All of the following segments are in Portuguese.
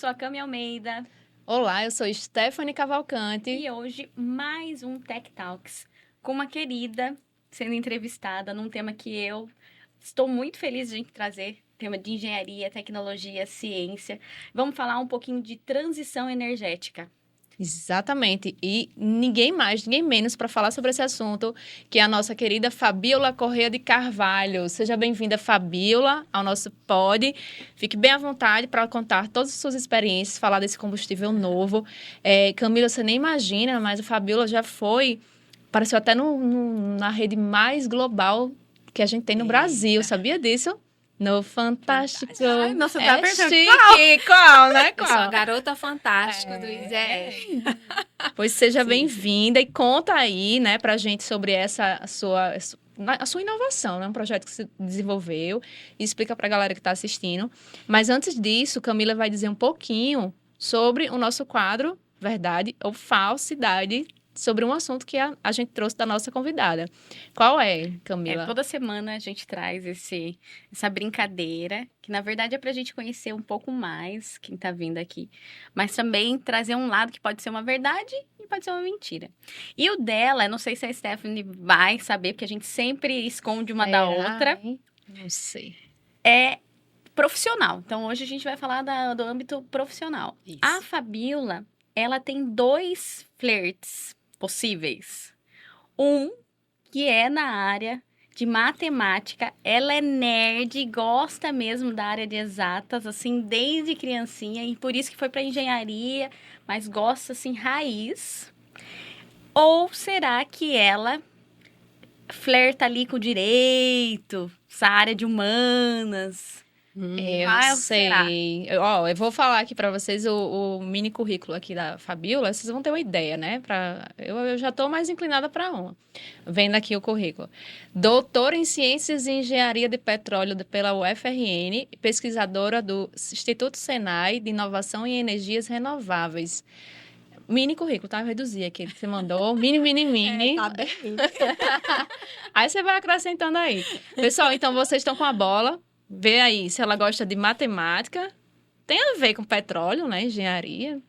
sou a Cami Almeida Olá, eu sou Stephanie Cavalcante. e hoje mais um Tech Talks com uma querida sendo entrevistada num tema que eu estou muito feliz de a gente trazer, tema de engenharia, tecnologia, ciência. Vamos falar um pouquinho de transição energética. Exatamente. E ninguém mais, ninguém menos para falar sobre esse assunto, que é a nossa querida Fabíola Corrêa de Carvalho. Seja bem-vinda, Fabíola, ao nosso pod. Fique bem à vontade para contar todas as suas experiências, falar desse combustível novo. Camila, você nem imagina, mas a Fabíola já apareceu até na rede mais global que a gente tem no Brasil. Sabia disso? No Fantástico. Ai, nossa, tá perguntando Chique. Qual, né? Eu sou a garota fantástica do Isé. Pois seja Sim, bem-vinda e conta aí, né, pra gente sobre a sua inovação, né? Um projeto que você desenvolveu e explica pra galera que tá assistindo. Mas antes disso, Camila vai dizer um pouquinho sobre o nosso quadro Verdade ou Falsidade, sobre um assunto que a gente trouxe da nossa convidada. Qual é, Camila? toda semana a gente traz essa brincadeira, que na verdade é pra gente conhecer um pouco mais quem tá vindo aqui, mas também trazer um lado que pode ser uma verdade e pode ser uma mentira. E o dela, eu não sei se a Stephanie vai saber, porque a gente sempre esconde uma da outra, Ai, não sei. é profissional. Então hoje a gente vai falar do âmbito profissional. Isso. A Fabíola, ela tem 2 flertes possíveis. Um que é na área de matemática. Ela é nerd, gosta mesmo da área de exatas, assim, desde criancinha, e por isso que foi para engenharia, mas gosta, assim, raiz. Ou será que ela flerta ali com o direito, essa área de humanas? Eu Ah, será? sei. Eu vou falar aqui para vocês o mini currículo aqui da Fabíola, vocês vão ter uma ideia, né? Eu já estou mais inclinada para uma. Vendo aqui o currículo. Doutora em Ciências e Engenharia de Petróleo pela UFRN, pesquisadora do Instituto Senai de Inovação em Energias Renováveis. Mini currículo, tá? Eu reduzi aqui, que você mandou. Mini. Tá bem. Aí você vai acrescentando aí. Pessoal, então vocês estão com a bola. Vê aí se ela gosta de matemática. Tem a ver com petróleo, né? Engenharia.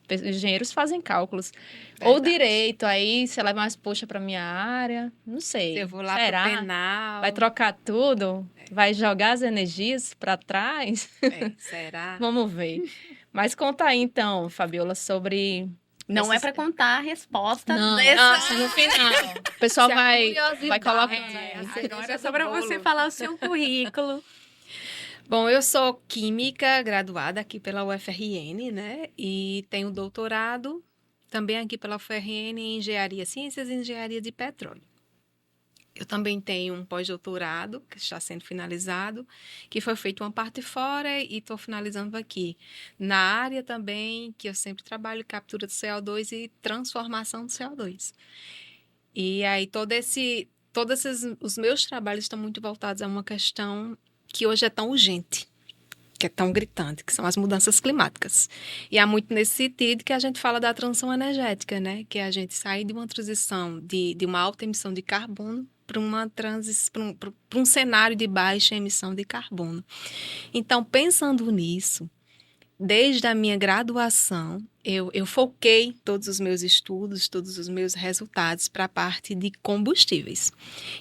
Engenheiros fazem cálculos. Ou Verdade. direito, aí se ela é mais puxa para minha área. Não sei. Se eu vou lá Será? pro penal. Vai trocar tudo? Vai jogar as energias para trás? Será? Vamos ver. Mas conta aí então, Fabiola, sobre... Não é essas- para contar a resposta Não, dessa... nossa, no final. O pessoal Se a vai curiosidade- colocando. Agora é só para você falar o seu currículo. Bom, eu sou química graduada aqui pela UFRN, né? E tenho doutorado também aqui pela UFRN em Engenharia, Ciências e Engenharia de Petróleo. Eu também tenho um pós-doutorado, que está sendo finalizado, que foi feito uma parte fora e estou finalizando aqui. Na área também, que eu sempre trabalho, captura do CO2 e transformação do CO2. E aí, os meus trabalhos estão muito voltados a uma questão que hoje é tão urgente, que é tão gritante, que são as mudanças climáticas. E há muito nesse sentido que a gente fala da transição energética, né? Que é a gente sair de uma transição de uma alta emissão de carbono para um cenário de baixa emissão de carbono. Então, pensando nisso, desde a minha graduação, eu foquei todos os meus estudos, todos os meus resultados para a parte de combustíveis.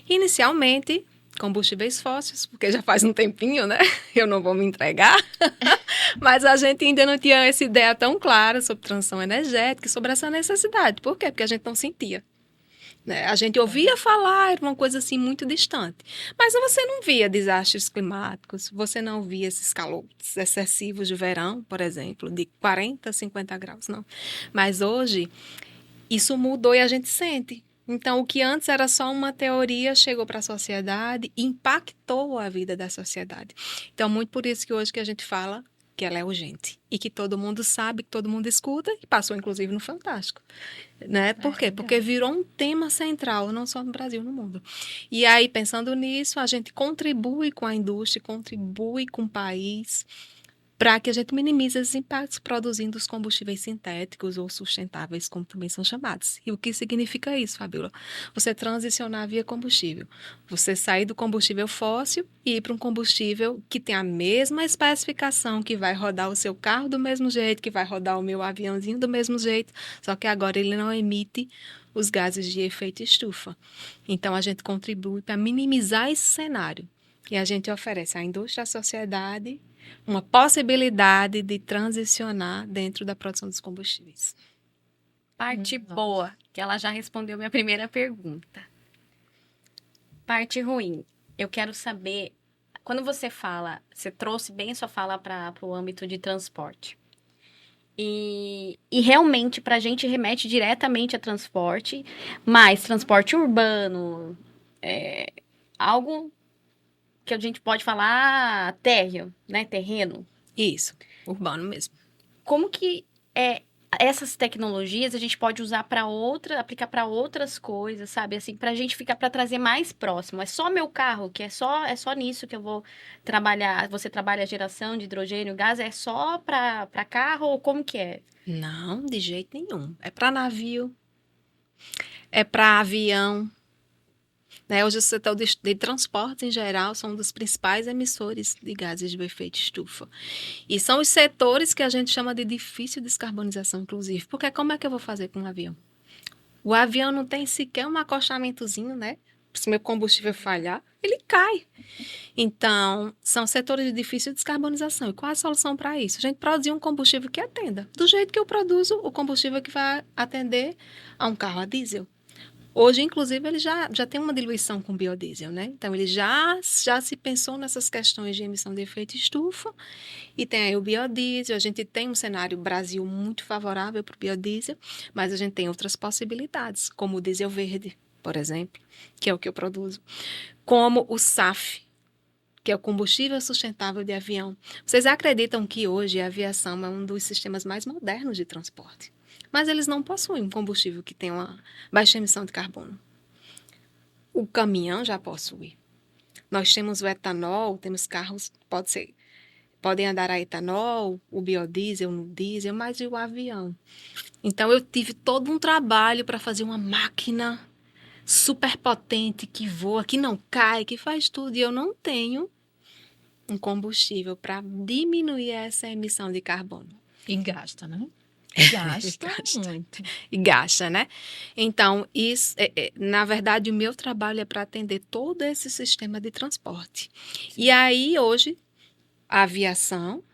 Inicialmente, combustíveis fósseis, porque já faz um tempinho, né? Eu não vou me entregar. Mas a gente ainda não tinha essa ideia tão clara sobre transição energética, sobre essa necessidade. Por quê? Porque a gente não sentia. Né? A gente ouvia falar, era uma coisa assim muito distante. Mas você não via desastres climáticos, você não via esses calores excessivos de verão, por exemplo, de 40, 50 graus, não. Mas hoje, isso mudou e a gente sente. Então, o que antes era só uma teoria chegou para a sociedade e impactou a vida da sociedade. Então, muito por isso que hoje que a gente fala que ela é urgente e que todo mundo sabe, que todo mundo escuta e passou, inclusive, no Fantástico. Né? Por quê? Porque virou um tema central, não só no Brasil, no mundo. E aí, pensando nisso, a gente contribui com a indústria, contribui com o país para que a gente minimize esses impactos produzindo os combustíveis sintéticos ou sustentáveis, como também são chamados. E o que significa isso, Fabíola? Você transicionar via combustível. Você sair do combustível fóssil e ir para um combustível que tem a mesma especificação, que vai rodar o seu carro do mesmo jeito, que vai rodar o meu aviãozinho do mesmo jeito, só que agora ele não emite os gases de efeito estufa. Então, a gente contribui para minimizar esse cenário. E a gente oferece à indústria, à sociedade, uma possibilidade de transicionar dentro da produção dos combustíveis. Parte boa, que ela já respondeu minha primeira pergunta. Parte ruim, eu quero saber, quando você fala, você trouxe bem sua fala para o âmbito de transporte. E realmente, para a gente, remete diretamente a transporte, mas transporte urbano, algo que a gente pode falar térreo, né? Terreno. Isso, urbano mesmo. Como que essas tecnologias a gente pode usar aplicar para outras coisas, sabe? Assim, para a gente para trazer mais próximo. É só meu carro, que é só nisso que eu vou trabalhar. Você trabalha a geração de hidrogênio, gás, é só para carro ou como que é? Não, de jeito nenhum. É para navio, é para avião. Né? Hoje o setor de transportes em geral são um dos principais emissores de gases de efeito estufa. E são os setores que a gente chama de difícil descarbonização, inclusive. Porque como é que eu vou fazer com um avião? O avião não tem sequer um acostamentozinho, né? Se meu combustível falhar, ele cai. Então, são setores de difícil descarbonização. E qual a solução para isso? A gente produzir um combustível que atenda. Do jeito que eu produzo o combustível que vai atender a um carro a diesel. Hoje, inclusive, ele já tem uma diluição com biodiesel, né? Então, ele já se pensou nessas questões de emissão de efeito estufa e tem aí o biodiesel. A gente tem um cenário Brasil muito favorável para o biodiesel, mas a gente tem outras possibilidades, como o diesel verde, por exemplo, que é o que eu produzo, como o SAF, que é o combustível sustentável de avião. Vocês acreditam que hoje a aviação é um dos sistemas mais modernos de transporte? Mas eles não possuem um combustível que tenha uma baixa emissão de carbono. O caminhão já possui. Nós temos o etanol, temos carros que podem andar a etanol, o biodiesel, no diesel, mas e o avião? Então, eu tive todo um trabalho para fazer uma máquina super potente que voa, que não cai, que faz tudo. E eu não tenho um combustível para diminuir essa emissão de carbono. E gasta, né? Gasta muito. E gasta, né? Então, isso, na verdade, o meu trabalho é para atender todo esse sistema de transporte. Sim. E aí, hoje, a aviação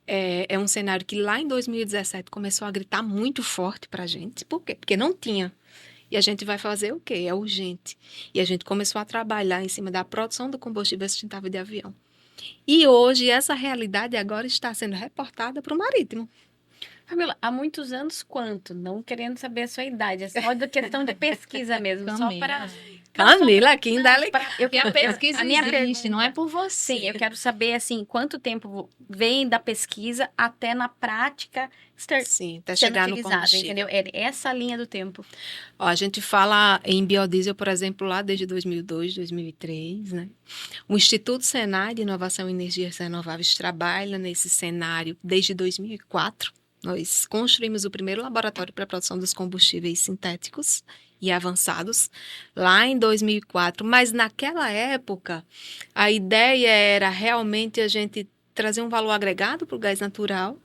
é um cenário que lá em 2017 começou a gritar muito forte para a gente. Por quê? Porque não tinha. E a gente vai fazer o quê? É urgente. E a gente começou a trabalhar em cima da produção do combustível sustentável de avião. E hoje, essa realidade agora está sendo reportada para o marítimo. Camila, há muitos anos quanto? Não querendo saber a sua idade, é só da questão de pesquisa mesmo. Camila. Só para... Camila, aqui ainda Porque a pesquisa existe, não é por você. Sim, eu quero saber, assim, quanto tempo vem da pesquisa até na prática Sim, até chegar no combustível. Entendeu? É essa linha do tempo. Ó, a gente fala em biodiesel, por exemplo, lá desde 2002, 2003, né? O Instituto Senai de Inovação em Energias Renováveis trabalha nesse cenário desde 2004. Nós construímos o primeiro laboratório para a produção dos combustíveis sintéticos e avançados lá em 2004, mas naquela época a ideia era realmente a gente trazer um valor agregado para o gás natural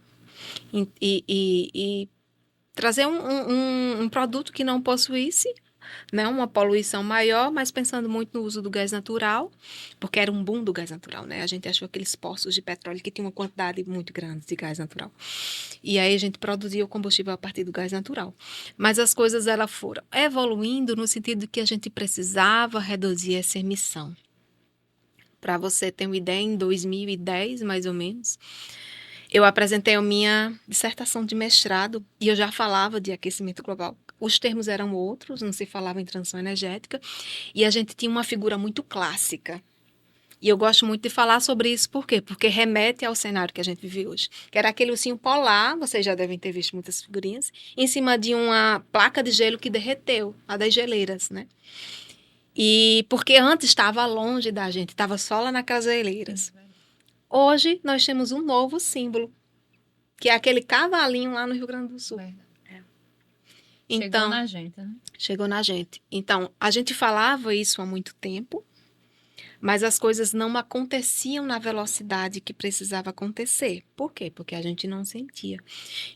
e trazer um produto que não possuísse, né, uma poluição maior, mas pensando muito no uso do gás natural, porque era um boom do gás natural, né? A gente achou aqueles poços de petróleo que tinham uma quantidade muito grande de gás natural. E aí a gente produzia o combustível a partir do gás natural. Mas as coisas elas foram evoluindo no sentido de que a gente precisava reduzir essa emissão. Para você ter uma ideia, em 2010, mais ou menos, eu apresentei a minha dissertação de mestrado e eu já falava de aquecimento global. Os termos eram outros, não se falava em transição energética, e a gente tinha uma figura muito clássica. E eu gosto muito de falar sobre isso, por quê? Porque remete ao cenário que a gente vive hoje. Que era aquele ursinho polar, vocês já devem ter visto muitas figurinhas, em cima de uma placa de gelo que derreteu, a das geleiras, né? E porque antes estava longe da gente, estava só lá naquelas geleiras. Hoje, nós temos um novo símbolo, que é aquele cavalinho lá no Rio Grande do Sul. Chegou Então, na gente, né? chegou na gente. Então, a gente falava isso há muito tempo, mas as coisas não aconteciam na velocidade que precisava acontecer. Por quê? Porque a gente não sentia.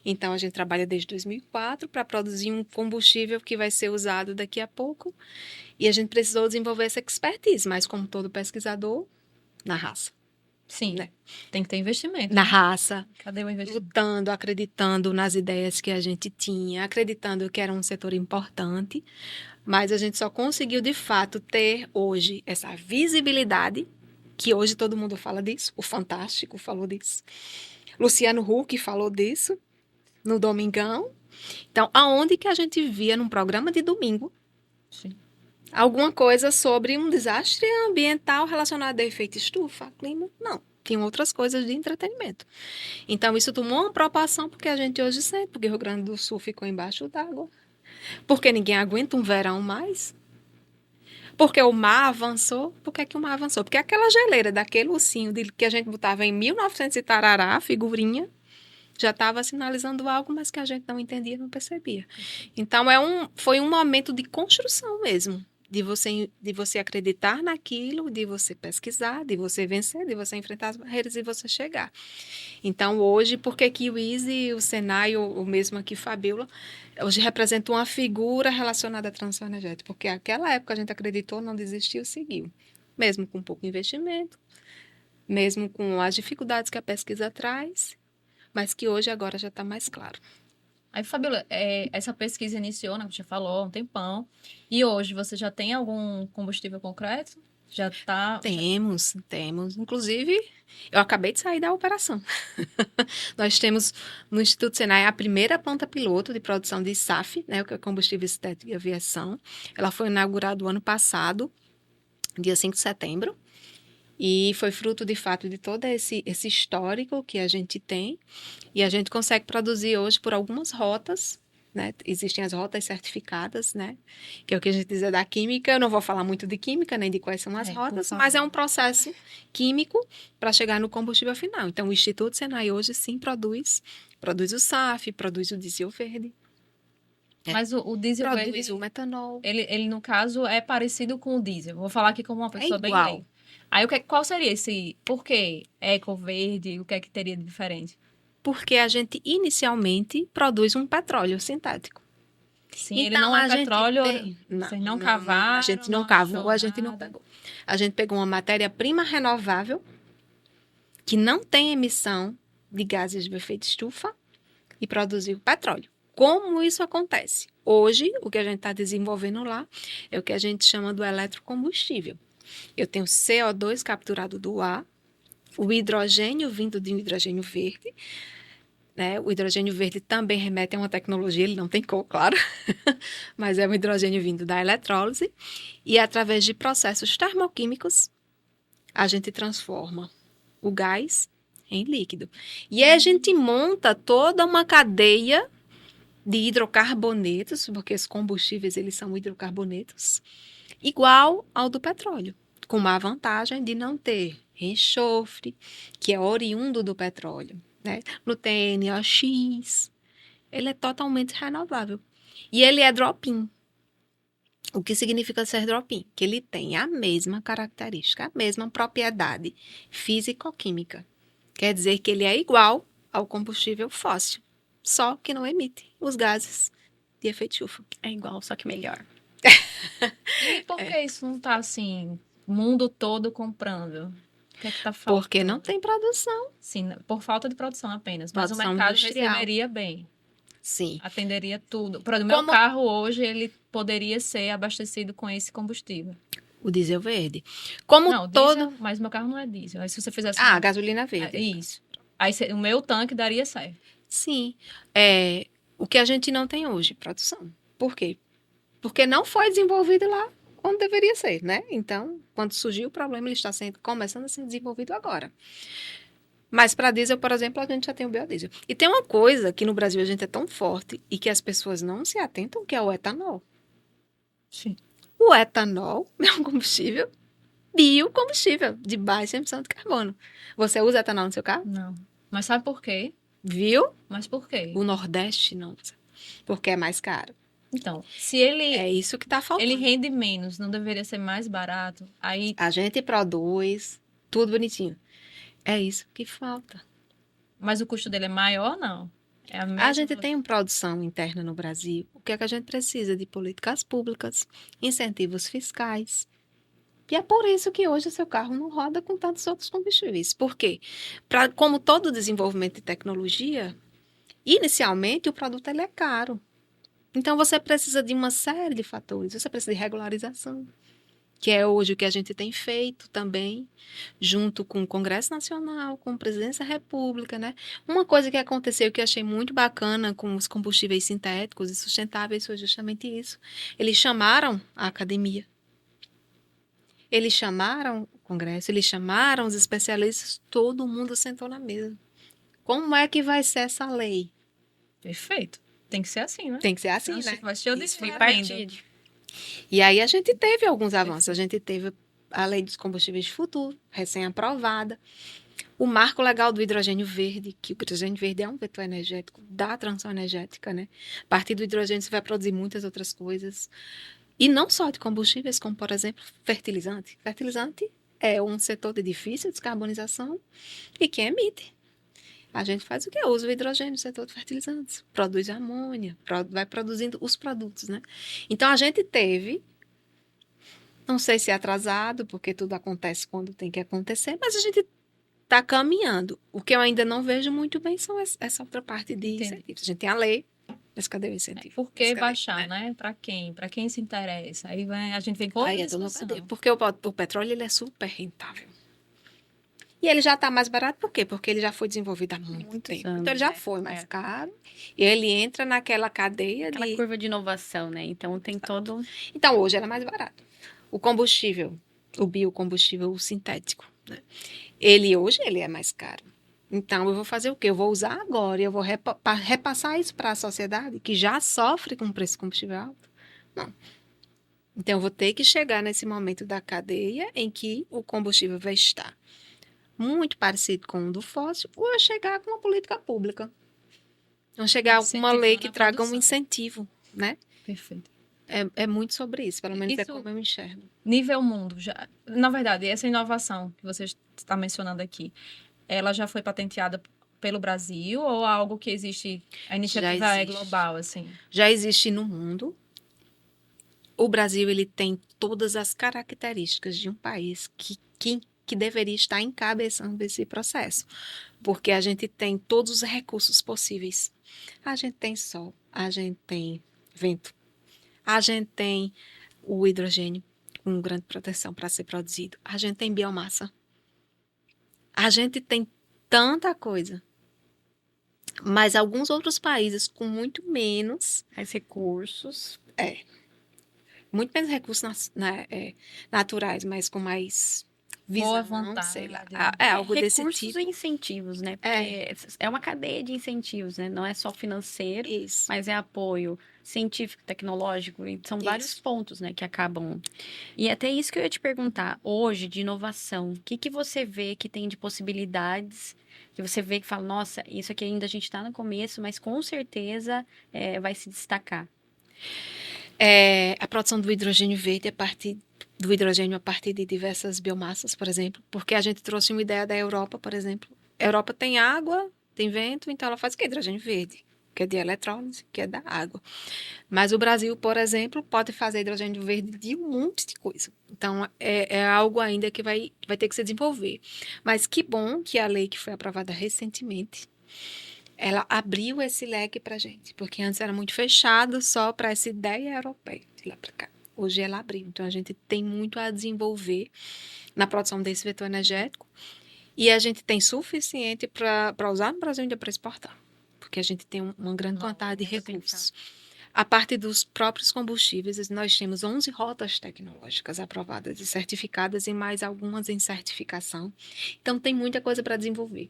Então, a gente trabalha desde 2004 para produzir um combustível que vai ser usado daqui a pouco. E a gente precisou desenvolver essa expertise, mas como todo pesquisador, na raça. Sim, Né? tem que ter investimento. Na né? raça, Cadê o investimento? lutando, acreditando nas ideias que a gente tinha, acreditando que era um setor importante, mas a gente só conseguiu de fato ter hoje essa visibilidade, que hoje todo mundo fala disso, o Fantástico falou disso, Luciano Huck falou disso no Domingão. Então, aonde que a gente via num programa de domingo Sim. alguma coisa sobre um desastre ambiental relacionado a efeito estufa, clima? Não. Tinham outras coisas de entretenimento. Então, isso tomou uma proporção porque a gente hoje sente, porque o Rio Grande do Sul ficou embaixo d'água. Porque ninguém aguenta um verão mais. Porque o mar avançou. Por que, que o mar avançou? Porque aquela geleira daquele ursinho que a gente botava em 1900 e tarará, figurinha, já estava sinalizando algo, mas que a gente não entendia, não percebia. Então, foi um momento de construção mesmo. De você acreditar naquilo, de você pesquisar, de você vencer, de você enfrentar as barreiras e você chegar. Então, hoje, por que o Easy, o Senai, o mesmo aqui, Fabíola, hoje representam uma figura relacionada à transição energética? Porque aquela época a gente acreditou, não desistiu, seguiu. Mesmo com pouco investimento, mesmo com as dificuldades que a pesquisa traz, mas que hoje agora já está mais claro. Aí, Fabíola, essa pesquisa iniciou, né, que você falou, há um tempão. E hoje, você já tem algum combustível concreto? Já está... Temos. Inclusive, eu acabei de sair da operação. Nós temos no Instituto Senai a primeira planta piloto de produção de SAF, né, que é combustível sintético e aviação. Ela foi inaugurada o ano passado, dia 5 de setembro. E foi fruto, de fato, de todo esse histórico que a gente tem. E a gente consegue produzir hoje por algumas rotas, né? Existem as rotas certificadas, né? Que é o que a gente diz da química. Eu não vou falar muito de química, nem de quais são as rotas, mas é um processo químico para chegar no combustível final. Então, o Instituto Senai hoje, sim, produz o SAF, produz o diesel verde. Mas o diesel produz verde, o metanol. ele, no caso, é parecido com o diesel. Vou falar aqui como uma pessoa bem igual. leiga. Aí, qual seria esse... Por que eco verde? O que é que teria de diferente? Porque a gente inicialmente produz um petróleo sintético. Sim, ele não é petróleo, vocês não cavaram, a gente não cavou, a gente não pegou. A gente pegou uma matéria-prima renovável que não tem emissão de gases de efeito estufa e produziu petróleo. Como isso acontece? Hoje, o que a gente está desenvolvendo lá é o que a gente chama do eletrocombustível. Eu tenho CO2 capturado do ar, o hidrogênio vindo de um hidrogênio verde, né? O hidrogênio verde também remete a uma tecnologia, ele não tem cor, claro, mas é um hidrogênio vindo da eletrólise, e através de processos termoquímicos, a gente transforma o gás em líquido. E aí a gente monta toda uma cadeia de hidrocarbonetos, porque os combustíveis eles são hidrocarbonetos, igual ao do petróleo, com uma vantagem de não ter enxofre, que é oriundo do petróleo, né? No TNOX, ele é totalmente renovável. E ele é drop-in. O que significa ser drop-in? Que ele tem a mesma característica, a mesma propriedade físico-química. Quer dizer que ele é igual ao combustível fóssil, só que não emite os gases de efeito estufa. É igual, só que melhor. E por que isso não está assim, mundo todo comprando? O que é que está faltando? Porque não tem produção. Sim, por falta de produção apenas. Mas Produção o mercado industrial. receberia bem. Sim. Atenderia tudo. O meu carro hoje, ele poderia ser abastecido com esse combustível. O diesel verde. Como não, todo... diesel, mas o meu carro não é diesel. Aí se você fizesse... a gasolina verde. Isso. Aí o meu tanque daria certo. Sim. O que a gente não tem hoje, produção. Por quê? Porque não foi desenvolvido lá onde deveria ser, né? Então, quando surgiu o problema, ele está começando a ser desenvolvido agora. Mas para diesel, por exemplo, a gente já tem o biodiesel. E tem uma coisa que no Brasil a gente é tão forte e que as pessoas não se atentam, que é o etanol. Sim. O etanol é um combustível biocombustível de baixa emissão de carbono. Você usa etanol no seu carro? Não. Mas sabe por quê? Viu? Mas por quê? O Nordeste não usa, porque é mais caro. Então, se ele, É isso que está faltando. ele rende menos, não deveria ser mais barato? Aí, A gente produz tudo bonitinho. É isso que falta. mas o custo dele é maior, não? É a A mesma... gente tem uma produção interna no Brasil. O que é que a gente precisa? De políticas públicas, incentivos fiscais. E é por isso que hoje o seu carro não roda com tantos outros combustíveis. Por quê? Como todo desenvolvimento de tecnologia, inicialmente o produto ele é caro. Então você precisa de uma série de fatores. Você precisa de regularização, que é hoje o que a gente tem feito também, junto com o Congresso Nacional, com a Presidência da República, né? Uma coisa que aconteceu que eu achei muito bacana com os combustíveis sintéticos e sustentáveis foi justamente isso. Eles chamaram a academia, eles chamaram o Congresso, eles chamaram os especialistas, todo mundo sentou na mesa. Como é que vai ser essa lei? Perfeito. Tem que ser assim, né? Tem que ser assim, Nossa, né? vai ser o Isso Foi desfile. partido. E aí a gente teve alguns avanços. A gente teve a lei dos combustíveis de futuro, recém-aprovada. O marco legal do hidrogênio verde, que o hidrogênio verde é um vetor energético da transição energética, né? A partir do hidrogênio você vai produzir muitas outras coisas. E não só de combustíveis, como, por exemplo, fertilizante. Fertilizante é um setor de difícil descarbonização e que emite. A gente faz o quê? Usa o hidrogênio no setor de fertilizantes. Produz amônia, vai produzindo os produtos, né? Então, a gente teve, não sei se é atrasado, porque tudo acontece quando tem que acontecer, mas a gente está caminhando. O que eu ainda não vejo muito bem são essa outra parte de Entendi. incentivos. A gente tem a lei, mas cadê o incentivo? Por que Mas cadê, baixar, né? Para quem? Para quem se interessa? Aí a gente vem com outra Aí é tudo discussão. cadê? Porque o petróleo ele é super rentável. E ele já está mais barato por quê? Porque ele já foi desenvolvido há muito Muitos tempo. anos, Então ele já né? foi mais É. caro. E ele entra naquela cadeia Aquela de. curva de inovação, né? Então tem todo. Então hoje ele é mais barato. O combustível, o biocombustível sintético, né? Ele hoje ele é mais caro. Então eu vou fazer o quê? Eu vou usar agora e eu vou repassar isso para a sociedade que já sofre com o preço do combustível alto? Não. Então eu vou ter que chegar nesse momento da cadeia em que o combustível vai estar muito parecido com o do fóssil, ou eu chegar com uma política pública. Não chegar com uma lei Incentivando que a traga um produção. incentivo, né? Perfeito. É muito sobre isso, pelo menos é Isso- como eu enxergo. Nível mundo, já. Na verdade, essa inovação que você está mencionando aqui, ela já foi patenteada pelo Brasil ou algo que existe? A iniciativa é existe. global, assim? Já existe no mundo. O Brasil ele tem todas as características de um país que deveria estar encabeçando esse processo, porque a gente tem todos os recursos possíveis. A gente tem sol, a gente tem vento, a gente tem o hidrogênio com grande proteção para ser produzido, a gente tem biomassa, a gente tem tanta coisa. Mas alguns outros países com muito menos Mais recursos. naturais, mas com mais visão, Boa vontade. sei lá. É algo desse Recursos tipo. e incentivos, né? Porque é uma cadeia de incentivos, né? Não é só financeiro, Isso. mas é apoio científico, tecnológico, e são vários Isso. pontos, né, que acabam. E até isso que eu ia te perguntar, hoje, de inovação, o que que você vê que tem de possibilidades, que você vê que fala, nossa, isso aqui ainda a gente está no começo, mas com certeza vai se destacar. A produção do hidrogênio verde a partir de diversas biomassas, por exemplo, porque a gente trouxe uma ideia da Europa, por exemplo. A Europa tem água, tem vento, então ela faz o quê? Hidrogênio verde, que é de eletrólise, que é da água. Mas o Brasil, por exemplo, pode fazer hidrogênio verde de um monte de coisa. Então, é algo ainda que vai ter que se desenvolver. Mas que bom que a lei que foi aprovada recentemente, ela abriu esse leque para a gente, porque antes era muito fechado só para essa ideia europeia de lá para cá. Hoje ela abriu, então a gente tem muito a desenvolver na produção desse vetor energético e a gente tem suficiente para usar no Brasil ainda para exportar, porque a gente tem uma grande quantidade de recursos. A parte dos próprios combustíveis, nós temos 11 rotas tecnológicas aprovadas e certificadas e mais algumas em certificação. Então tem muita coisa para desenvolver.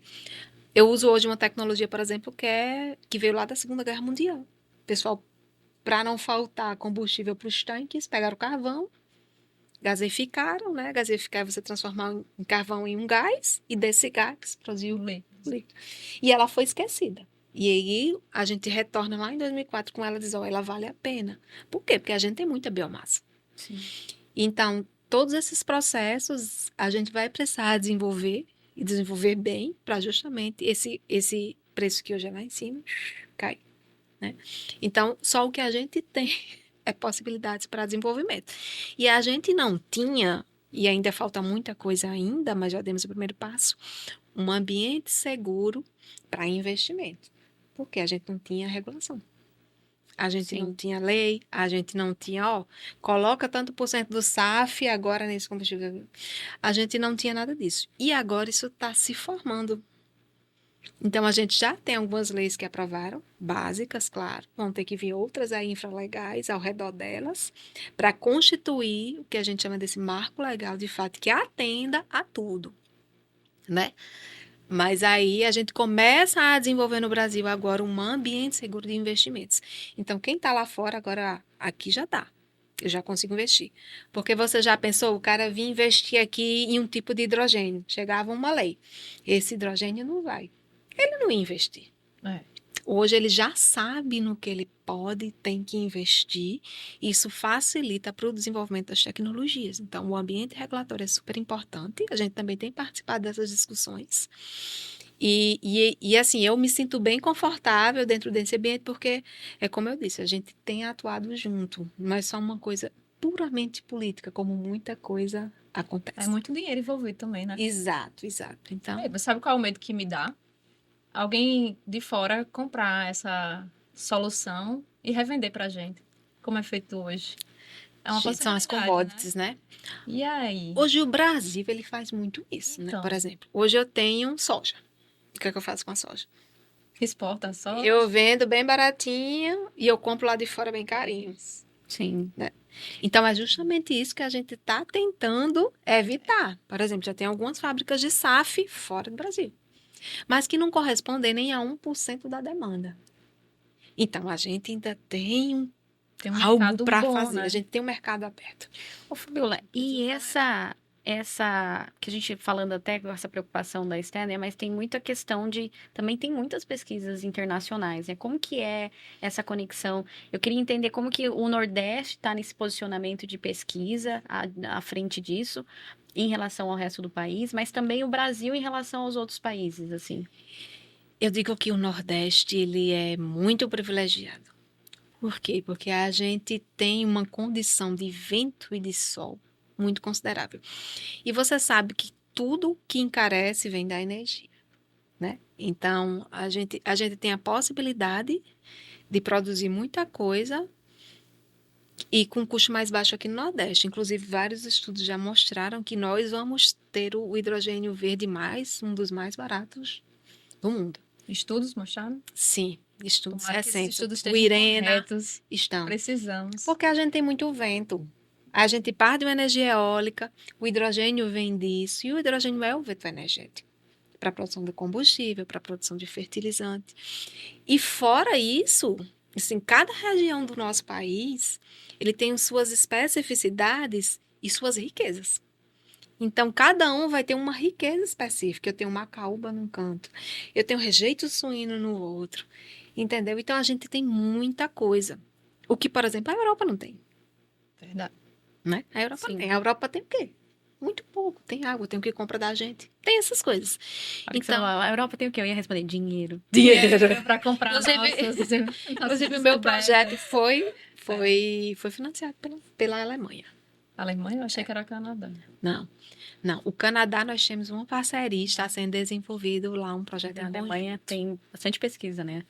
Eu uso hoje uma tecnologia, por exemplo, que veio lá da Segunda Guerra Mundial. Pessoal, para não faltar combustível para os tanques, pegaram carvão gaseificaram, né? Gaseificar é você transformar em carvão em um gás, e desse gás produziu líquido. E ela foi esquecida. E aí a gente retorna lá em 2004 com ela e diz, ela vale a pena. Por quê? Porque a gente tem muita biomassa. Sim. Então, todos esses processos a gente vai precisar desenvolver e desenvolver bem para justamente esse preço que hoje é lá em cima cair, né? Então, só o que a gente tem é possibilidades para desenvolvimento. E a gente não tinha, e ainda falta muita coisa ainda, mas já demos o primeiro passo, um ambiente seguro para investimento. Porque a gente não tinha regulação. A gente não tinha lei, a gente não tinha, coloca tanto por cento do SAF agora nesse combustível. A gente não tinha nada disso. E agora isso está se formando. Então, a gente já tem algumas leis que aprovaram, básicas, claro. Vão ter que vir outras aí infralegais ao redor delas, para constituir o que a gente chama desse marco legal, de fato, que atenda a tudo, né? Mas aí a gente começa a desenvolver no Brasil agora um ambiente seguro de investimentos. Então, quem está lá fora agora, aqui já dá. Eu já consigo investir. Porque você já pensou, o cara vir investir aqui em um tipo de hidrogênio. Chegava uma lei. Esse hidrogênio não vai. Ele não ia investir. Hoje ele já sabe no que ele pode e tem que investir. Isso facilita para o desenvolvimento das tecnologias. Então, o ambiente regulatório é super importante. A gente também tem participado dessas discussões. E assim, eu me sinto bem confortável dentro desse ambiente, porque, é como eu disse, a gente tem atuado junto. Não é só uma coisa puramente política, como muita coisa acontece. É muito dinheiro envolvido também, né? Exato. Então, Você sabe qual é o medo que me dá? Alguém de fora comprar essa solução e revender pra gente, como é feito hoje. É uma são as possibilidade, commodities, né? E aí? Hoje o Brasil, ele faz muito isso, né? Então. Por exemplo, hoje eu tenho soja. O que é que eu faço com a soja? Exporta só? Eu vendo bem baratinho e eu compro lá de fora bem carinho. Sim. Então, é justamente isso que a gente está tentando evitar. Por exemplo, já tem algumas fábricas de SAF fora do Brasil, mas que não correspondem nem a 1% da demanda. Então, a gente ainda tem Tem um algo mercado para bom, fazer. né? A gente tem um mercado aberto. Ô, Fabiola, e essa que a gente falando até com essa preocupação da externa, mas tem muita questão de, também tem muitas pesquisas internacionais, né? Como que é essa conexão? Eu queria entender como que o Nordeste está nesse posicionamento de pesquisa à frente disso, em relação ao resto do país, mas também o Brasil em relação aos outros países, assim. Eu digo que o Nordeste, ele é muito privilegiado. Por quê? Porque a gente tem uma condição de vento e de sol muito considerável. E você sabe que tudo que encarece vem da energia, né? Então, a gente tem a possibilidade de produzir muita coisa e com custo mais baixo aqui no Nordeste. Inclusive, vários estudos já mostraram que nós vamos ter o hidrogênio verde um dos mais baratos do mundo. Estudos mostraram? Sim, estudos Tomara que esses recentes. estudos O estejam IRENA corretos. estão. Precisamos. Porque a gente tem muito vento. A gente parte de uma energia eólica, o hidrogênio vem disso, e o hidrogênio é o vetor energético para a produção de combustível, para a produção de fertilizante. E fora isso, assim, cada região do nosso país, ele tem suas especificidades e suas riquezas. Então, cada um vai ter uma riqueza específica. Eu tenho macaúba num canto, eu tenho rejeito suíno no outro, entendeu? Então, a gente tem muita coisa. O que, por exemplo, a Europa não tem. Verdade. Né? A Europa Sim. tem. A Europa tem o quê? Muito pouco. Tem água, tem o que compra da gente. Tem essas coisas. Então, a Europa tem o quê? Eu ia responder dinheiro. Para comprar Inclusive, o meu projeto foi financiado pela Alemanha. Alemanha? Eu achei que era Canadá. Não. O Canadá, nós temos uma parceria, está sendo desenvolvido lá um projeto A em Alemanha tem bastante pesquisa, né?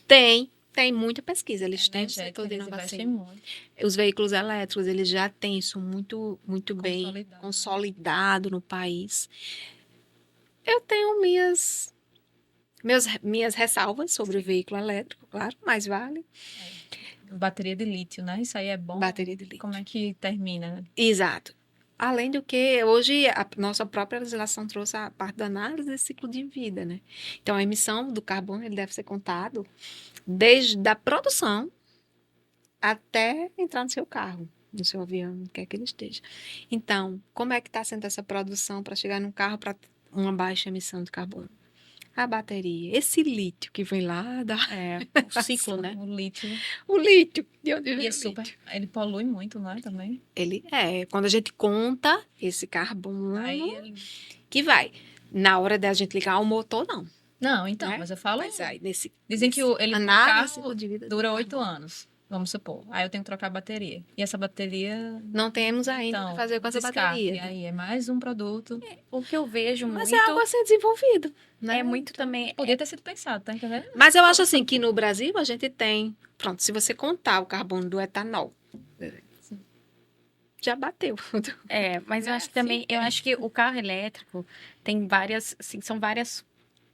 Tem muita pesquisa. Eles têm um setor de inovação. Muito. Os veículos elétricos, eles já têm isso muito, muito bem consolidado no país. Eu tenho minhas ressalvas sobre o veículo elétrico, claro, mas vale. Bateria de lítio, né? Isso aí é bom. Bateria de lítio. Como é que termina? Exato. Além do que, hoje, a nossa própria legislação trouxe a parte da análise desse ciclo de vida, né? Então, a emissão do carbono, ele deve ser contado desde a produção até entrar no seu carro. no seu avião, onde quer que ele esteja. Então, como é que está sendo essa produção para chegar num carro para uma baixa emissão de carbono? A bateria, esse lítio que vem lá da... É, o ciclo, né? O lítio. O lítio, de onde vem E é o super. lítio? Ele polui muito, não é? Também. Quando a gente conta esse carbono, Aí ele... que vai. Na hora da gente ligar o motor, não. Não, então, Né? mas eu falo. Mas aí, Dizem que ele no análise carro de vida dura do 8 carbono. anos, vamos supor. Aí eu tenho que trocar a bateria. E essa bateria. Não temos ainda o Então, que fazer com essa descarte. bateria. E aí é mais um produto. O que eu vejo Mas muito é algo a ser desenvolvido. Né? é muito também. Podia ter sido pensado, tá entendendo? Mas eu acho assim que no Brasil a gente tem. Pronto, se você contar o carbono do etanol, já bateu. Mas eu Né? acho que também, Sim, eu acho que o carro elétrico tem várias, assim, são várias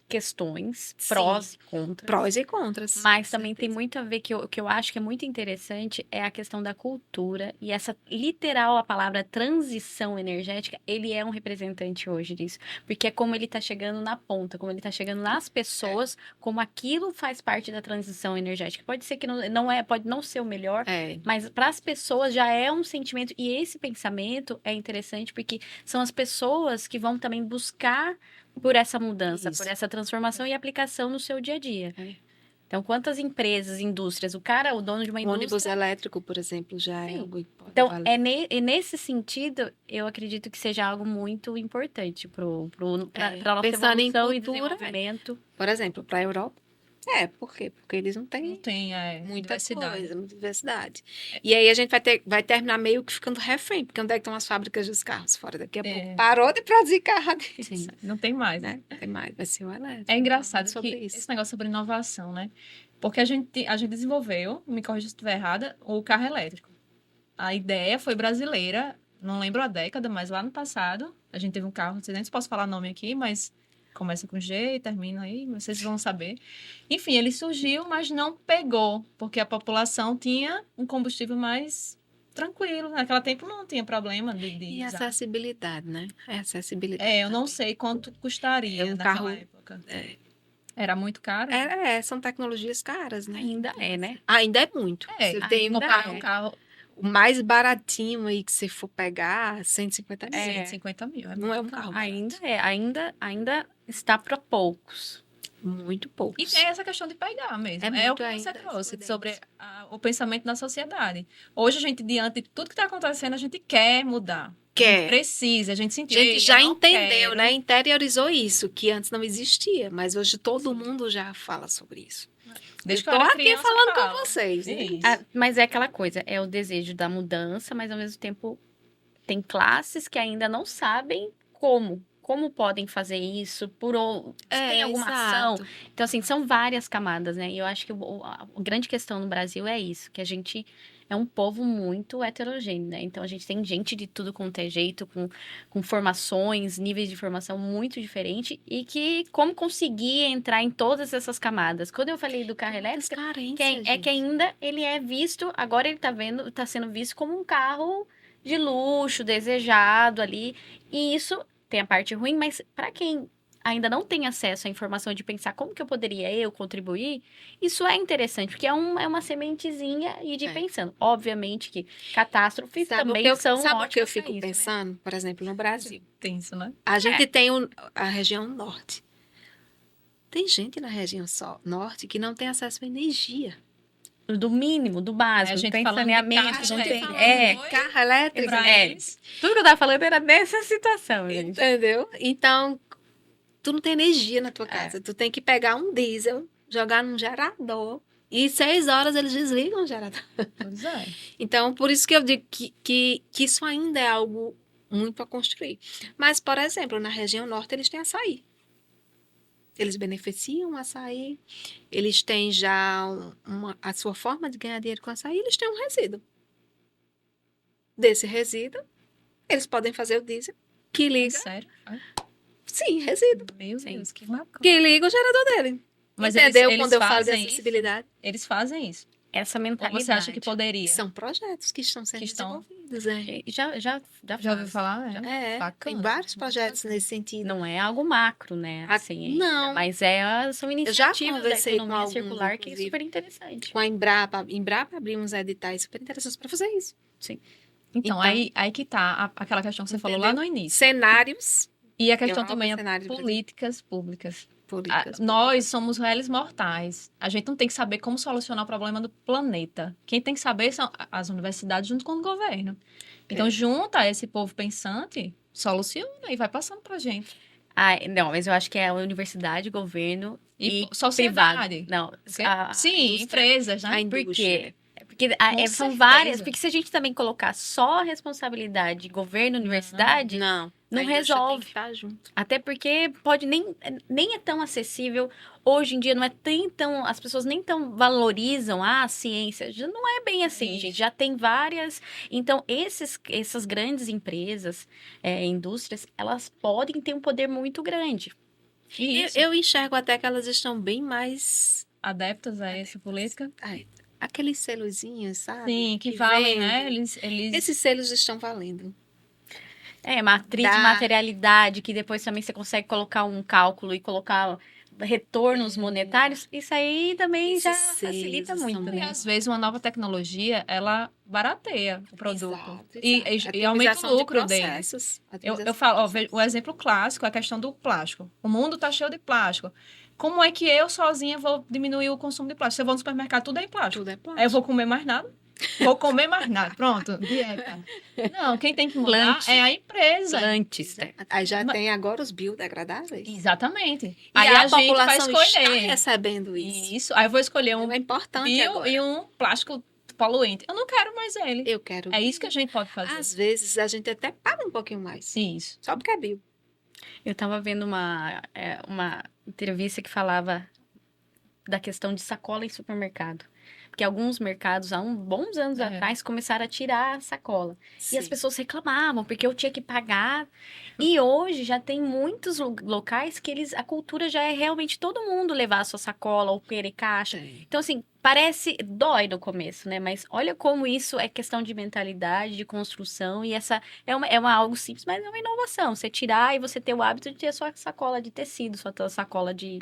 questões, Sim. prós e contras. Prós e contras. Mas com também tem certeza. muito a ver que eu acho que é muito interessante é a questão da cultura e essa literal a palavra transição energética, ele é um representante hoje disso, porque é como ele está chegando na ponta, como ele está chegando nas pessoas, como aquilo faz parte da transição energética. Pode ser que não é, pode não ser o melhor, É. mas para as pessoas já é um sentimento e esse pensamento é interessante porque são as pessoas que vão também buscar por essa mudança, Isso. por essa transformação e aplicação no seu dia a dia. É. Então, quantas empresas, indústrias, o dono de uma O ônibus indústria... elétrico, por exemplo, já Sim. é algo que pode Então, valer. nesse sentido, eu acredito que seja algo muito importante para a nossa Pensando em evolução e cultura, desenvolvimento. Por exemplo, para a Europa. Por quê? Porque eles não Não têm tem muita diversidade. coisa, muita diversidade. E aí a gente vai terminar meio que ficando refém, porque onde é que estão as fábricas dos carros? Fora daqui a pouco. Parou de produzir carro ali. Sim, não tem mais. Né? Tem mais, vai ser o elétrico. É engraçado Sobre que isso. esse negócio sobre inovação, né? Porque a gente desenvolveu, me corrija se estiver errada, o carro elétrico. A ideia foi brasileira, não lembro a década, mas lá no passado, a gente teve um carro, não sei nem se posso falar nome aqui, mas começa com G e termina aí, vocês vão saber. Enfim, ele surgiu, mas não pegou, porque a população tinha um combustível mais tranquilo. Naquele tempo não tinha problema de E usar. acessibilidade, né? É acessibilidade. Eu não sei quanto custaria É um naquela carro- época. É. Era muito caro? São tecnologias caras, né? Ainda é, né? Ainda é muito. Você tem ainda comprar é. um carro o mais baratinho aí que você for pegar, 150 mil. 150 mil. Não é um carro barato. Ainda está para poucos. Muito poucos. E tem essa questão de pegar mesmo. É É muito o que você ainda trouxe excludente. sobre o pensamento da sociedade. Hoje, a gente, diante de tudo que está acontecendo, a gente quer mudar. A gente Quer. precisa, a gente sentiu. A gente já eu não entendeu, quero. né? Interiorizou isso, que antes não existia, mas hoje todo mundo já fala sobre isso. Desde que eu eu tô era aqui criança, falando eu falo. com vocês. Né? Isso. Mas é aquela coisa, é o desejo da mudança, mas ao mesmo tempo tem classes que ainda não sabem como podem fazer isso, se tem alguma ação. exato. Então, assim, são várias camadas, né? E eu acho que a grande questão no Brasil é isso, que a gente é um povo muito heterogêneo, né? Então, a gente tem gente de tudo quanto é jeito, com formações, níveis de formação muito diferentes, e que como conseguir entrar em todas essas camadas. Quando eu falei do carro Muitas elétrico, carências, que gente. ainda ele é visto, agora ele tá sendo visto como um carro de luxo, desejado ali. E isso tem a parte ruim, mas para quem ainda não tem acesso à informação de pensar como que eu poderia contribuir, isso é interessante, porque é uma sementezinha e de É. pensando. Obviamente que catástrofes Sabe também o que eu, são sabe o que eu ótimas pra fico isso, né? pensando? Por exemplo, no Brasil. Tenso, né? A gente tem a região norte. Tem gente na região norte que não tem acesso à energia. Do mínimo, do básico, A não gente tem falando de saneamento, carro não elétrico. tem... Oi? Carro elétrico. Pra É. eles. Tudo que eu tava falando era nessa situação, gente. Entendeu? Então, tu não tem energia na tua casa. Tu tem que pegar um diesel, jogar num gerador. E 6 horas eles desligam o gerador. Pois é. Então, por isso que eu digo que isso ainda é algo muito a construir. Mas, por exemplo, na região norte eles têm açaí. Eles beneficiam o açaí. Eles têm já a sua forma de ganhar dinheiro com açaí. Eles têm um resíduo. Desse resíduo, eles podem fazer o diesel que É liga. sério? Ai, Sim, resíduo. meu Sim. Deus, que bacana. Que liga o gerador dele. Mas Entendeu eles quando eu falo de fazem isso? acessibilidade? Eles fazem isso. Essa Ou mentalidade. você acha que poderia? São projetos que estão sendo Que estão- desenvolvidos. É. Já Já ouviu falar? É, Bacana. tem vários projetos nesse sentido. Não é algo macro, né? Assim, ainda, não. mas são já iniciativas da conversei com economia alguns, circular que é inclusive. super interessante. Com a Embrapa. Embrapa abriu uns editais super interessantes para fazer isso. Sim. Então, aí que tá aquela questão que você falou lá no início. Cenários E a questão amo também é cenários de políticas públicas. políticas Nós somos réis mortais. A gente não tem que saber como solucionar o problema do planeta. Quem tem que saber são as universidades junto com o governo. Então, junta esse povo pensante, soluciona e vai passando pra gente. Não, mas eu acho que é a universidade, governo e sociedade. privado. Não, Sim, empresas, né? A Por indústria. quê? Porque são certeza. várias. Porque se a gente também colocar só a responsabilidade governo, universidade, Não. não A indústria resolve. Tem que estar junto. Até porque nem é tão acessível. Hoje em dia não é tão, as pessoas nem tão valorizam a ciência. Já não é bem assim, gente. Já tem várias. Então, essas grandes empresas, indústrias, elas podem ter um poder muito grande. Eu enxergo até que elas estão bem mais... Adeptas a essa política. Aqueles selozinhos, sabe? Sim, que valem, vendem. né? Eles... Esses selos estão valendo. Matriz de materialidade, que depois também você consegue colocar um cálculo e colocar retornos monetários. Isso aí também já Esses selos facilita são muito, E né? às vezes uma nova tecnologia, ela barateia o produto. Exato, E aumenta o lucro dele. deles. Eu falo, o exemplo clássico é a questão do plástico. O mundo está cheio de plástico. Como é que eu sozinha vou diminuir o consumo de plástico? Se eu vou no supermercado, tudo é em plástico. Tudo é plástico. Aí eu vou comer mais nada. Vou comer mais nada. Pronto, dieta. Não, quem tem que mudar Plante. é a empresa. Antes. Aí já tem agora os biodegradáveis. Exatamente. E Aí a a gente vai população está escolher. recebendo isso. Isso. Aí eu vou escolher um É importante bio agora. e um plástico poluente. Eu não quero mais ele. Eu quero... É isso que a gente pode fazer. Às vezes a gente até paga um pouquinho mais. Isso. Só porque é bio. Eu estava vendo uma entrevista que falava da questão de sacola em supermercado. Porque alguns mercados, há bons anos atrás, começaram a tirar a sacola. E as pessoas reclamavam, porque eu tinha que pagar. E hoje já tem muitos locais que a cultura já é realmente todo mundo levar a sua sacola ou querer caixa. Então, assim, dói no começo, né? Mas olha como isso é questão de mentalidade, de construção. E essa é algo simples, mas é uma inovação. Você tirar e você ter o hábito de ter a sua sacola de tecido, sua sacola de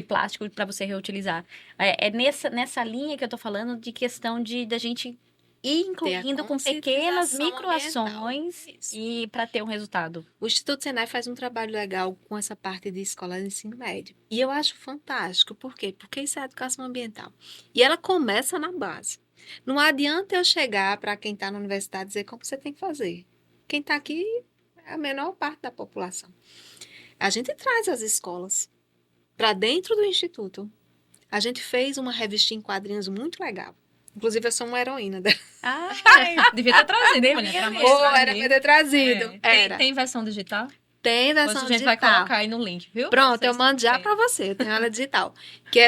plástico para você reutilizar. É nessa linha que eu tô falando de questão da gente ir incluindo com pequenas microações e para ter um resultado. O Instituto Senai faz um trabalho legal com essa parte de escola de ensino médio. E eu acho fantástico. Por quê? Porque isso é educação ambiental. E ela começa na base. Não adianta eu chegar para quem está na universidade e dizer como você tem que fazer. Quem está aqui é a menor parte da população. A gente traz as escolas para dentro do Instituto. A gente fez uma revistinha em quadrinhos muito legal. Inclusive, eu sou uma heroína dela. Devia ter trazido, hein, mulher? Pra mostrar Era para ter trazido. Tem versão digital? Tem versão Depois a gente digital. vai colocar aí no link, viu? Pronto, eu mando já para você. Eu tenho ela digital.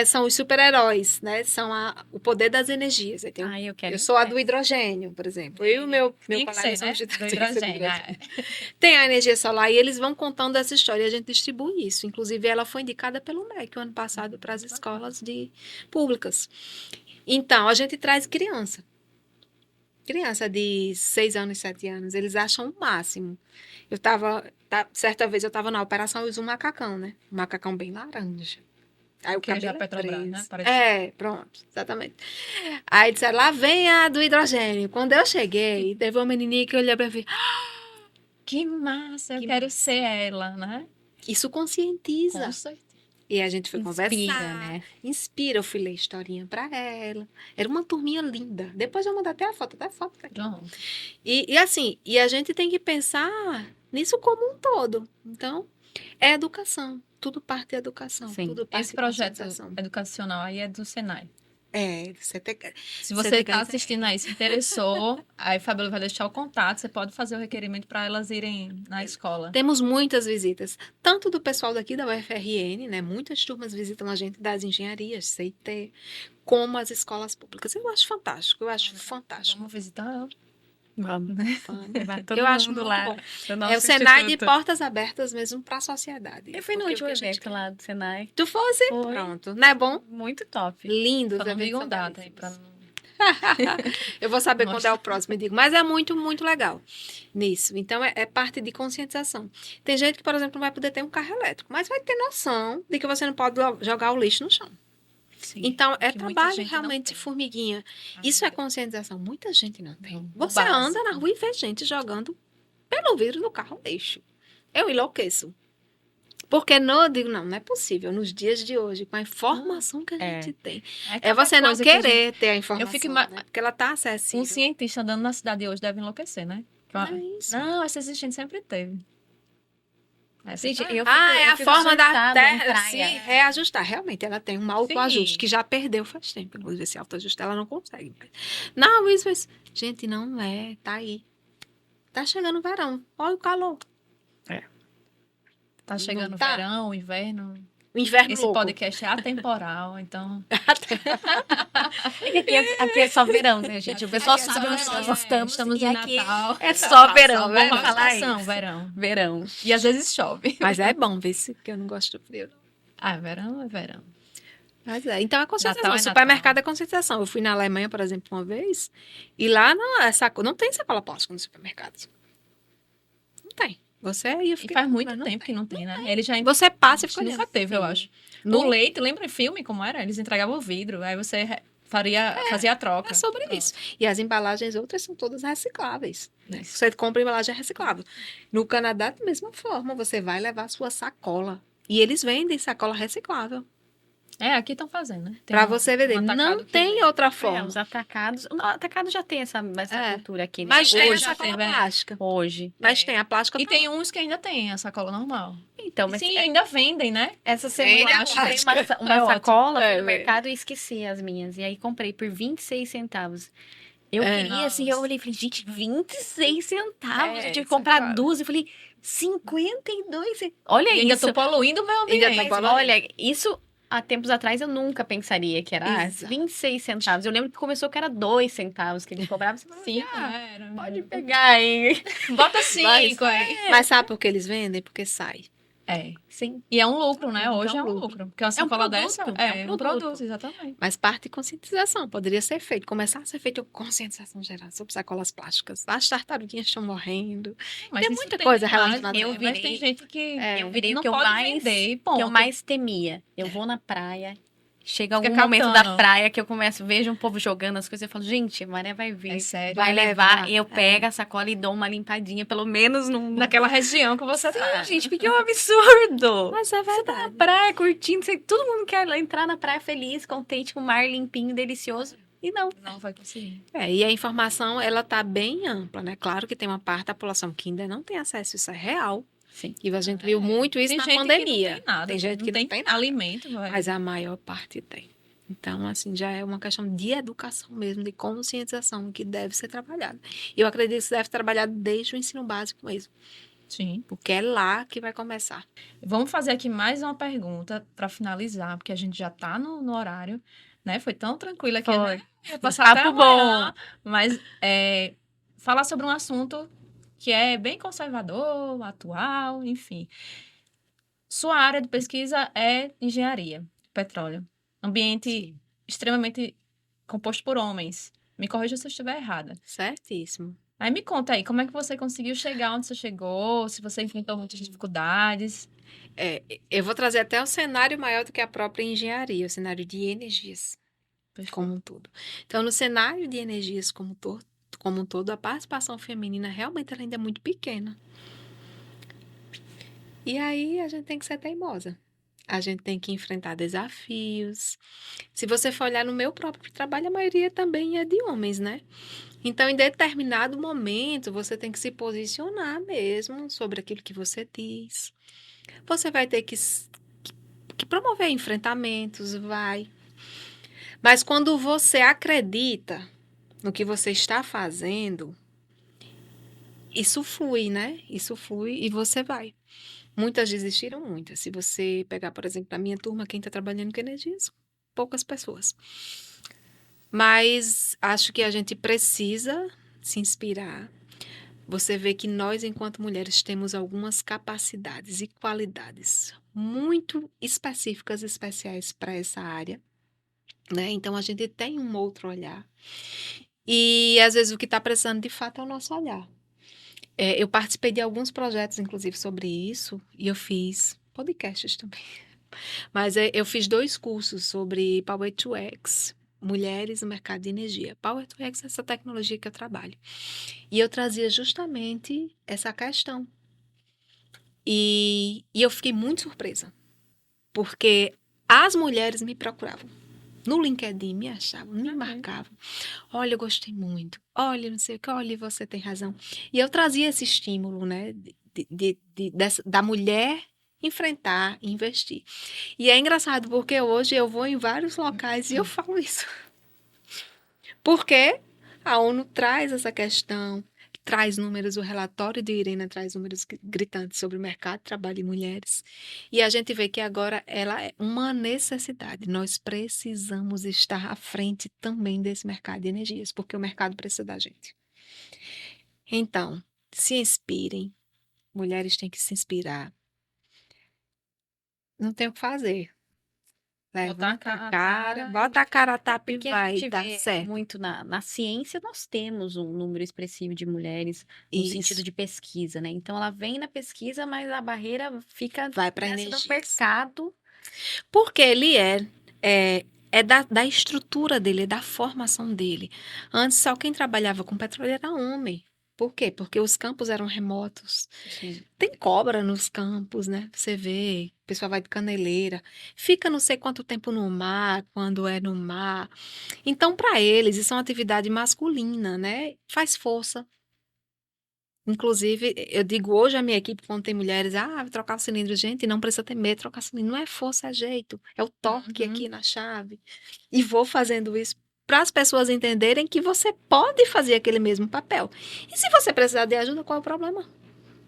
São os super-heróis, né? São o poder das energias. Aí tem eu sou a do hidrogênio, por exemplo. Eu e o meu colega somos de hidrogênio. Tem a energia solar e eles vão contando essa história e a gente distribui isso. Inclusive, ela foi indicada pelo MEC o ano passado para as escolas públicas. Então, a gente traz criança. Criança de 6 anos, 7 anos. Eles acham o máximo. Certa vez eu estava na operação e usei um macacão, né? Um macacão bem laranja. Aí o cabelo Petrobras, né? Pronto, exatamente. Aí disseram, lá vem a do hidrogênio. Quando eu cheguei, teve uma menininha que olhou pra mim. Que massa, eu quero ser ela, né? Isso conscientiza. Com certeza. E a gente foi conversar, né? Inspira, eu fui ler historinha pra ela. Era uma turminha linda. Depois eu mando até a foto. E assim, a gente tem que pensar nisso como um todo. Então, é educação. Tudo parte da educação. Sim. Tudo parte Esse projeto educacional aí é do Senai. Se você está assistindo aí, se interessou, aí Fabíola vai deixar o contato, você pode fazer o requerimento para elas irem na escola. Temos muitas visitas, tanto do pessoal daqui da UFRN, né? Muitas turmas visitam a gente das engenharias, CIT, como as escolas públicas. Eu acho fantástico, Vamos visitar? Vamos. Eu acho muito lá. Bom. É o Senai de portas abertas mesmo para a sociedade. Eu fui no último evento lá do Senai. Tu fosse? Foi. Pronto. Não é bom? Muito top. Lindo. Só não digam data aí para Eu vou saber quando é o próximo, eu digo. Mas é muito, muito legal nisso. Então, é parte de conscientização. Tem gente que, por exemplo, não vai poder ter um carro elétrico, mas vai ter noção de que você não pode jogar o lixo no chão. Sim, Então, é que muita trabalho gente não realmente de tem formiguinha. Isso é conscientização. Muita gente não tem. o Você anda na básico. rua e vê gente jogando pelo vidro do carro lixo. Eu enlouqueço. Porque não, eu digo, não é possível. Nos dias de hoje, com a informação que a gente tem. É cada você não coisa que a gente- querer ter a informação, fico né? Porque ela tá Um acessível. cientista andando na cidade hoje deve enlouquecer, né? É isso. Não, essa existente sempre teve. Essa Gente, tá- eu É eu a fico forma da surtada em Terra se praia. reajustar. Realmente, ela tem um autoajuste Sim. que já perdeu faz tempo. Inclusive, esse autoajuste ela não consegue mais. Não, isso. Gente, não é. Tá aí. Tá chegando o verão. Olha o calor. Tá chegando o tá? verão, o inverno. O inverno Esse louco. podcast é atemporal, então. Aqui é só verão, né, gente? O pessoal Aqui é só sabe onde verão, nós estamos. estamos E em aqui Natal. é só verão. Só Vamos verão. falar Estação, isso. verão. Verão. E às vezes chove. Mas é bom ver se que eu não gosto do frio. Não. Ah, verão é verão. Mas é. Então, é conscientização. Natal é Supermercado é conscientização. Eu fui na Alemanha, por exemplo, uma vez, e lá não tem sacola plástica no supermercado. Não tem. Você ia E ficar. faz muito tempo que não tem, né? Ele já Você passa e fica nunca olhando. teve, eu acho. No leite, lembra em filme como era? Eles entregavam o vidro, aí você fazia a troca. É sobre Pronto. isso. E as embalagens outras são todas recicláveis. Né? Isso. Você compra embalagem reciclável. No Canadá, da mesma forma, você vai levar a sua sacola. E eles vendem sacola reciclável. É, aqui estão fazendo, né? Tem Pra um- você ver. um atacado Não que tem vende. outra É, forma. os atacados. O atacado já tem essa É. cultura aqui, né? Mas tem a Hoje sacola tem, plástica. Hoje. Mas É. tem a plástica. E tem uns que ainda tem a sacola normal. Então, E mas sim, ainda vendem, né? essa Tem semana a eu comprei plástica. uma É ótimo. sacola É, no mercado e esqueci as minhas. E aí comprei por 26 centavos. Eu É. queria, assim, eu olhei e falei, gente, 26 centavos. É, Eu tive que isso é comprar caro. duas. Eu falei, 52 centavos. Olha E ainda isso. tô poluindo o meio Ainda ambiente. tô Mas poluindo. olha, isso há tempos atrás eu nunca pensaria que era Exato. 26 centavos. Eu lembro que começou que era 2 centavos que eles cobravam. Você falava, Cinco, ah, né? Era- pode pegar aí. Bota cinco aí. Mas sabe por que eles vendem? Porque sai. É. Sim. E é um lucro, né? Então, Hoje é um lucro. lucro. Porque uma É um sacola produto, dessa é um um produto. produto, exatamente. Mas parte de conscientização. Poderia ser feito. Começar a ser feito conscientização geral sobre sacolas plásticas. As tartaruguinhas estão morrendo. Mas Tem isso muita coisa demais, relacionada. né? Eu Mas virei- tem gente que Eu virei não o que eu pode mais, vender, e que eu ponto. mais temia. Eu vou na praia, chega Fica algum momento catando. da praia que eu começo, vejo um povo jogando as coisas, eu falo, gente, a maré vai vir, É sério. vai Vai levar. levar, E eu pego a sacola e dou uma limpadinha, pelo menos num... Naquela região que você tá. Gente, porque é um absurdo. Mas é Você tá na verdade. praia curtindo, todo mundo quer entrar na praia feliz, contente, com o mar limpinho, delicioso. E não. Não vai conseguir. E a informação, ela tá bem ampla, né? Claro que tem uma parte da população que ainda não tem acesso, isso é real. Sim. E a gente viu muito isso Tem na gente pandemia. que não tem nada. Tem gente que não tem nada. alimento, vai. Mas a maior parte tem. Então, assim, já é uma questão de educação mesmo, de conscientização que deve ser trabalhada. E eu acredito que isso deve ser trabalhado desde o ensino básico mesmo, Sim. porque é lá que vai começar. Vamos fazer aqui mais uma pergunta para finalizar, porque a gente já tá no horário, né? Foi tão tranquilo aqui, Foi. né? Vai passar Papo até amanhã, mas falar sobre um assunto que é bem conservador, atual, enfim. Sua área de pesquisa é engenharia, petróleo. Ambiente extremamente composto por homens. Me corrija se eu estiver errada. Certíssimo. Aí me conta aí, como é que você conseguiu chegar onde você chegou? Se você enfrentou muitas dificuldades? Eu vou trazer até um cenário maior do que a própria engenharia, o cenário de energias, como um todo. Então, no cenário de energias como um todo, a participação feminina realmente ela ainda é muito pequena. E aí a gente tem que ser teimosa. A gente tem que enfrentar desafios. Se você for olhar no meu próprio trabalho, a maioria também é de homens, né? Então, em determinado momento, você tem que se posicionar mesmo sobre aquilo que você diz. Você vai ter que promover enfrentamentos, vai. Mas quando você acredita no que você está fazendo, isso flui, né? Isso flui e você vai. Muitas desistiram, muitas. Se você pegar, por exemplo, a minha turma, quem está trabalhando com energias, poucas pessoas. Mas acho que a gente precisa se inspirar. Você vê que nós, enquanto mulheres, temos algumas capacidades e qualidades muito específicas, especiais para essa área, né? Então, a gente tem um outro olhar. E, às vezes, o que está precisando, de fato, é o nosso olhar. Eu participei de alguns projetos, inclusive, sobre isso, e eu fiz podcasts também. Mas eu fiz 2 cursos sobre Power to X, mulheres no mercado de energia. Power to X é essa tecnologia que eu trabalho. E eu trazia justamente essa questão. E eu fiquei muito surpresa, porque as mulheres me procuravam. No LinkedIn, me achavam, me marcavam. Olha, eu gostei muito. Olha, não sei o que, olha, você tem razão. E eu trazia esse estímulo, né, da mulher enfrentar, investir. E é engraçado, porque hoje eu vou em vários locais e eu falo isso. Porque a ONU traz essa questão, traz números, o relatório de Irena traz números gritantes sobre o mercado de trabalho de mulheres. E a gente vê que agora ela é uma necessidade. Nós precisamos estar à frente também desse mercado de energias, porque o mercado precisa da gente. Então, se inspirem. Mulheres têm que se inspirar. Não tem o que fazer. Levanta a cara, bota a cara a tapa e Porque a vai gente dar vê certo. muito na ciência, nós temos um número expressivo de mulheres no sentido Isso. de pesquisa, né? Então, ela vem na pesquisa, mas a barreira fica Vai para nessa do energias. mercado. Porque ele é da estrutura dele, é da formação dele. Antes, só quem trabalhava com petróleo era homem. Por quê? Porque os campos eram remotos. Assim, Tem cobra nos campos, né? Você vê, o pessoal vai de caneleira, fica não sei quanto tempo no mar, quando é no mar. Então, para eles, isso é uma atividade masculina, né? Faz força. Inclusive, eu digo hoje à minha equipe, quando tem mulheres, vai trocar o cilindro, gente, não precisa ter medo, trocar cilindro, não é força, é jeito, é o toque aqui na chave. E vou fazendo isso para as pessoas entenderem que você pode fazer aquele mesmo papel. E se você precisar de ajuda, qual é o problema?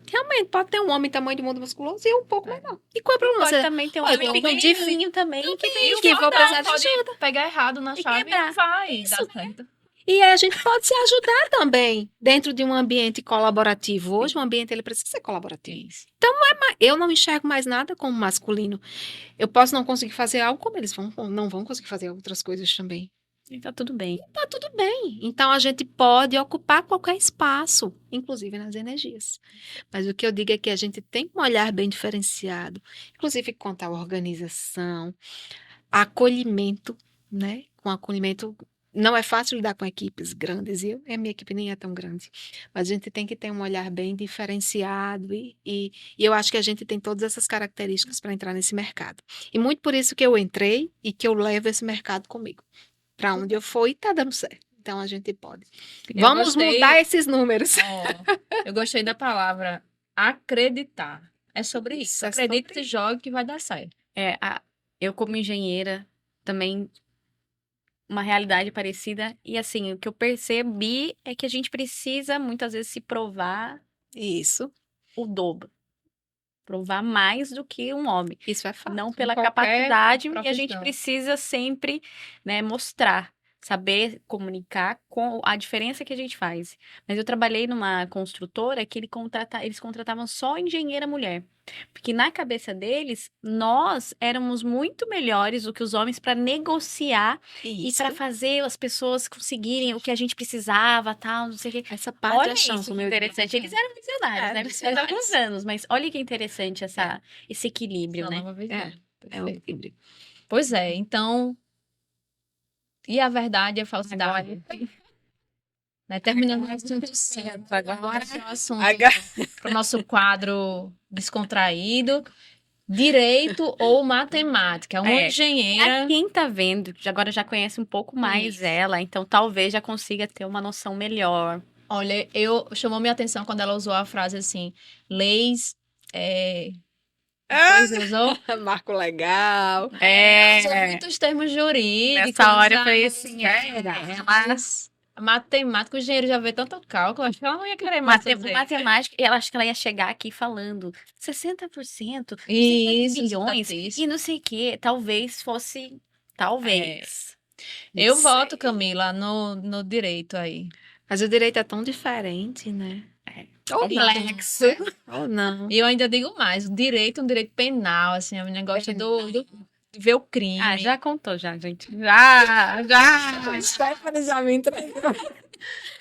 Realmente, pode ter um homem tamanho de mundo musculoso e um pouco menor. E qual é o problema? pode também ter um Olha, homem eu não pequenininho também que E o que vou precisar de pode ajuda. pegar errado na E chave e quebrar. não vai Isso, dar certo. E aí a gente pode se ajudar também dentro de um ambiente colaborativo. Hoje o ambiente ele precisa ser colaborativo. Então eu não enxergo mais nada como masculino. Eu posso não conseguir fazer algo como eles não vão conseguir fazer outras coisas também. E tá tudo bem. Tá tudo bem. Então a gente pode ocupar qualquer espaço, inclusive nas energias. Mas o que eu digo é que a gente tem um olhar bem diferenciado, inclusive quanto à organização, acolhimento, né? Com acolhimento não é fácil lidar com equipes grandes, e a minha equipe nem é tão grande, mas a gente tem que ter um olhar bem diferenciado e eu acho que a gente tem todas essas características para entrar nesse mercado. E muito por isso que eu entrei e que eu levo esse mercado comigo. Para onde eu for e tá dando certo. Então a gente pode. Vamos mudar esses números. Eu gostei da palavra acreditar. É sobre isso. Isso, é Acredite sobre e jogue que vai dar certo. Eu como engenheira também uma realidade parecida e assim, o que eu percebi é que a gente precisa muitas vezes se provar Isso. o dobro. Provar mais do que um homem. Isso é fato. Não pela qualquer capacidade, e a profissão. gente precisa sempre, né, mostrar, saber comunicar com a diferença que a gente faz. Mas eu trabalhei numa construtora que eles contratavam só engenheira mulher. Porque na cabeça deles, nós éramos muito melhores do que os homens para negociar e Isso. para fazer as pessoas conseguirem o que a gente precisava, tal, não sei o quê. Essa parte Olha é chão, isso, como que eu digo. interessante. Eles eram visionários, né? Eles fizeram alguns anos, mas olha que interessante esse equilíbrio, né? Nova visão. É um Perfeito. equilíbrio. Pois é, então. E a verdade e a falsidade? Né? Terminando o assunto certo. Agora é o assunto para o nosso quadro descontraído. Direito ou matemática? Uma Pra engenheira. quem tá vendo, que agora já conhece um pouco mais Isso. ela, então talvez já consiga ter uma noção melhor. Olha, chamou minha atenção quando ela usou a frase assim: leis. Coisa usou? Marco legal. Usou muitos termos jurídicos. Nessa hora eu falei mas assim, mas matemática, o engenheiro já vê tanto cálculo, acho que ela não ia querer mais fazer. matemática, e ela acho que ela ia chegar aqui falando 60%, 50 Isso, bilhões, estatística. e não sei o quê. Talvez fosse. Talvez. Eu Não voto, sei. Camila, no direito aí. Mas o direito é tão diferente, né? Complexo. Ou não. E eu ainda digo mais, o direito é um direito penal, assim, é um negócio de ver o crime. Já contou, já, gente. Já. Stephanie já me entregou.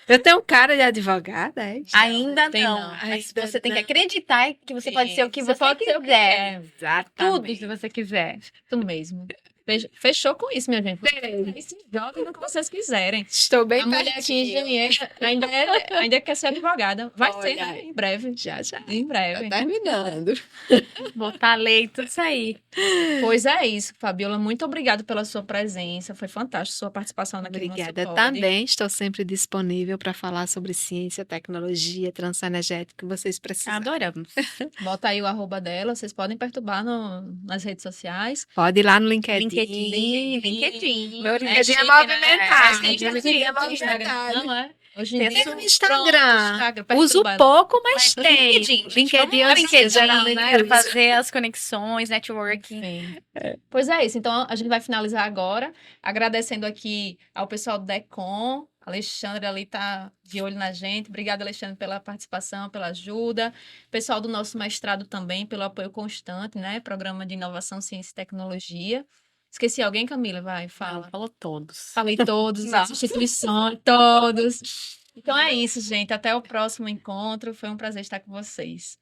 Eu tenho cara de advogada, é? Ainda Tem não, não. mas Ainda você tem que não. acreditar que você pode ser o que você pode ser o que quiser. quiser. Exatamente. Tudo se você quiser. Tudo mesmo. Fechou com isso, minha gente. Vocês se joguem no que vocês quiserem. Estou bem A mulher aqui, pertinho. engenheira, ainda quer ser advogada. Vai ser, Olha né? aí. Em breve. Já. Em breve. Tá terminando. Botar lei, tudo isso aí. Pois é isso, Fabiola. Muito obrigada pela sua presença. Foi fantástico sua participação aqui no nosso Obrigada pod. também. Estou sempre disponível para falar sobre ciência, tecnologia, transição energética que vocês precisarem. Adoramos. Bota aí o arroba dela. Vocês podem perturbar nas redes sociais. Pode ir lá no LinkedIn. LinkedIn. Meu É LinkedIn é chique, movimentado. né? Meu LinkedIn é Tem Instagram. movimentado. Não é? Hoje em Tem dia, Tem no pronto, Instagram. Instagram, Uso perturba ela. pouco, mas Mas tem. LinkedIn, vamos eu no LinkedIn, geralmente né? uso. Fazer as conexões, networking. Enfim. Pois é isso. Então, a gente vai finalizar agora, agradecendo aqui ao pessoal do Decom. Alexandre ali tá de olho na gente. Obrigada, Alexandre, pela participação, pela ajuda. Pessoal do nosso mestrado também, pelo apoio constante, né? Programa de Inovação, Ciência e Tecnologia. Esqueci alguém, Camila? Vai, fala. Falou todos. Falei todos, Não. as instituições, todos. Então é isso, gente. Até o próximo encontro. Foi um prazer estar com vocês.